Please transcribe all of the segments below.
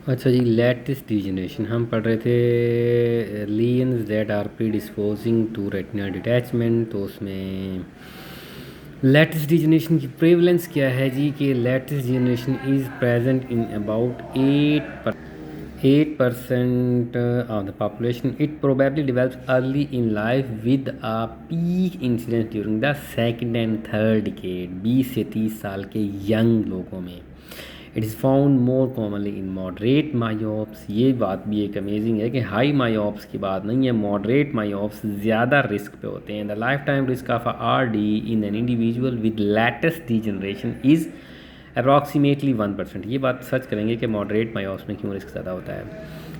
अच्छा जी, lattice degeneration हम पढ़ रहे थे lesions that are predisposing to retinal detachment. तो उसमें लैटिस डिजनरेशन की प्रेवलेंस क्या है जी कि lattice degeneration is present in about 8% of the population. It probably develops early in life with a peak incidence during the second and third decade. 20 से 30 साल के young लोगों में it is found more commonly in moderate myopes. ये बात भी एक amazing है कि हाई मायोप्स की बात नहीं है, मॉडरेट मायोप्स ज़्यादा रिस्क पे होते हैं। The life time risk of R D in an individual with latest degeneration is approximately 1%। ये बात सच करेंगे कि मॉडरेट मायोप्स में क्यों रिस्क ज़्यादा होता है।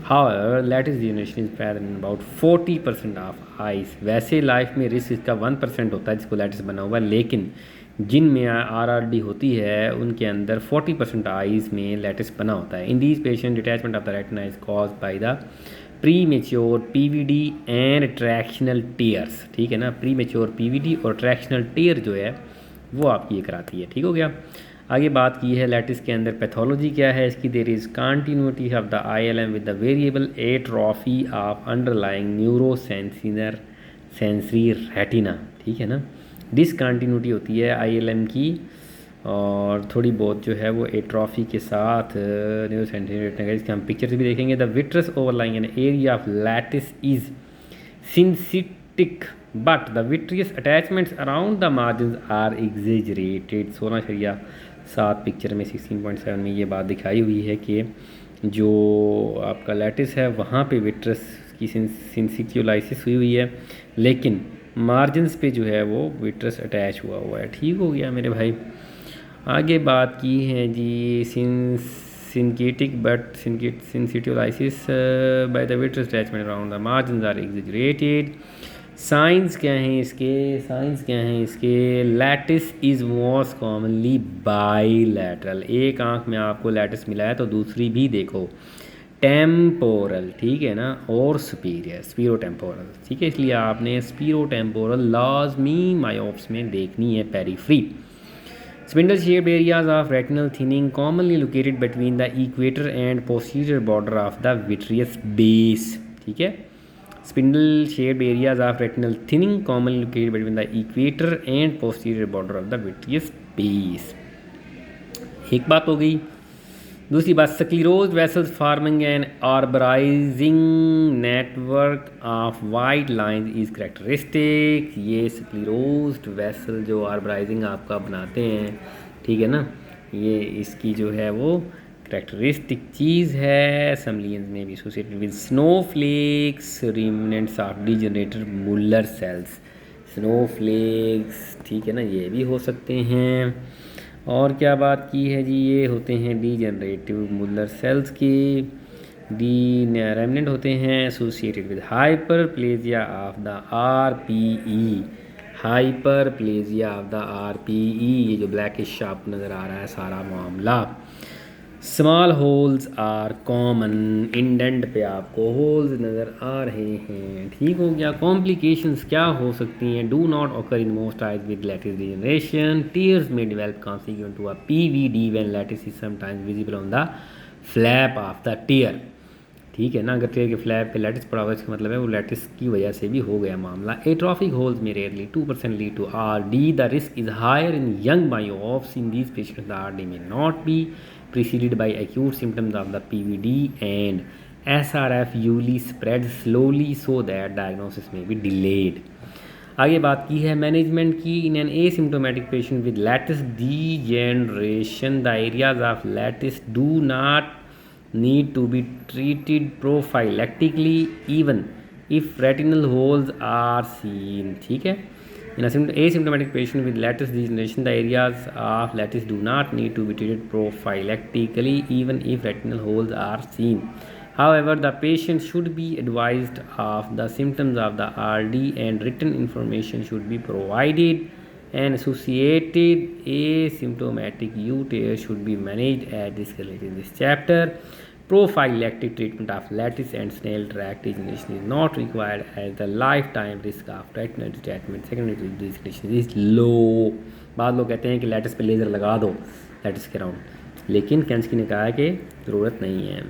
However latest generation is present in about 40% of eyes. वैसे लाइफ में रिस्क इसका 1% होता है जिसको लेटेस्ट बना हुआ है, लेकिन जिनमें आरआरडी होती है उनके अंदर 40% आइज में लेटेस्ट बना होता है। In these patient detachment of the retina is cause by the premature PVD and tractional tears. ठीक है ना, प्री मेच्योर पीवीडी और ट्रैक्शनल टीयर जो है वो आपकी ये कराती है। ठीक हो गया। आगे बात की है लैटिस के अंदर पैथोलॉजी क्या है इसकी। There is continuity of the ILM with the variable atrophy of underlying neuro sensory retina. ठीक है ना, डिसकंटिन्यूटी होती है ILM की और थोड़ी बहुत जो है वो एट्रॉफी के साथ न्यूरो सेंसरी रेटिना का। इसके हम पिक्चर्स भी देखेंगे। The vitreous overlying an area of lattice is synchitic but the vitreous attachments around the margin are exaggerated. 16.7 picture में 16.7 में ये बात दिखाई हुई है कि जो आपका लैटिस है वहाँ पे विट्रस की सिंसिटियोलाइसिस हुई है, लेकिन मार्जिनस पे जो है वो विट्रस अटैच हुआ हुआ है। ठीक हो गया मेरे भाई। आगे बात की है जी synchitic but syncytiolysis by the vitreous attachment around the margin are exaggerated. Signs क्या हैं इसके lattice is most commonly bilateral. एक आंख में आपको लैटिस मिला है तो दूसरी भी देखो टेम्पोरल। ठीक है ना, और सुपीरियर स्पीरो टेम्पोरल। ठीक है, इसलिए आपने स्पीरो टेम्पोरल लाजमी मायोप्स में देखनी है periphery. Spindle shaped areas of retinal thinning commonly located between the equator and posterior border of the vitreous base. ठीक है, spindle shaped areas of retinal thinning commonly located between the equator and posterior border of the vitreous base. एक बात हो गई। दूसरी बात, sclerosed vessels forming an arborising network of white lines is characteristic. ये sclerosed vessel जो आर्बराइजिंग आपका बनाते हैं, ठीक है ना, ये इसकी जो है वो करेक्टरिस्टिक चीज़ है। समलियंस में भी associated with snowflakes remnants of degenerated Muller cells. Snowflakes, ठीक है ना, ये भी हो सकते हैं। और क्या बात की है जी, ये होते हैं डीजनरेटिव मुलर सेल्स की डी रेमिनेंट होते हैं associated with hyperplasia of the RPE। Hyperplasia of the RPE, ये जो ब्लैकिश आपको नज़र आ रहा है सारा मामला। Small holes are common, indent पे आपको होल्स नज़र आ रहे हैं। ठीक हो गया। कॉम्प्लिकेशंस क्या हो सकती हैं। Do not occur in most eyes with lattice degeneration. Tears में develop consequent to a PVD when lattice is sometimes visible on the flap of the tear. ठीक है ना, अगर टीयर के फ्लैप पे लैटिस पड़ा हुआ इसका मतलब है वो लैटिस की वजह से भी हो गया मामला। एट्रॉफिक होल्स में rarely 2% lead to RD। The risk is higher in young myopes. In these patients the RD may not be preceded by acute symptoms of the PVD and SRF usually spreads slowly so that diagnosis may be delayed। आगे बात की है management की। In an asymptomatic patient with lattice degeneration the areas of lattice do not need to be treated prophylactically even if retinal holes are seen। ठीक है, in asymptomatic patient with lattice degeneration the areas of lattice do not need to be treated prophylactically even if retinal holes are seen। However, the patient should be advised of the symptoms of the RD and written information should be provided and associated asymptomatic UTIs should be managed as discussed in this chapter। Prophylactic treatment of lattice and snail tract degeneration is not required as the lifetime risk of retinal detachment secondary to this condition is low। बाद लोग कहते हैं कि lattice पे laser लगा दो lattice के round, लेकिन कैंस्की ने कहा है कि ज़रूरत नहीं है।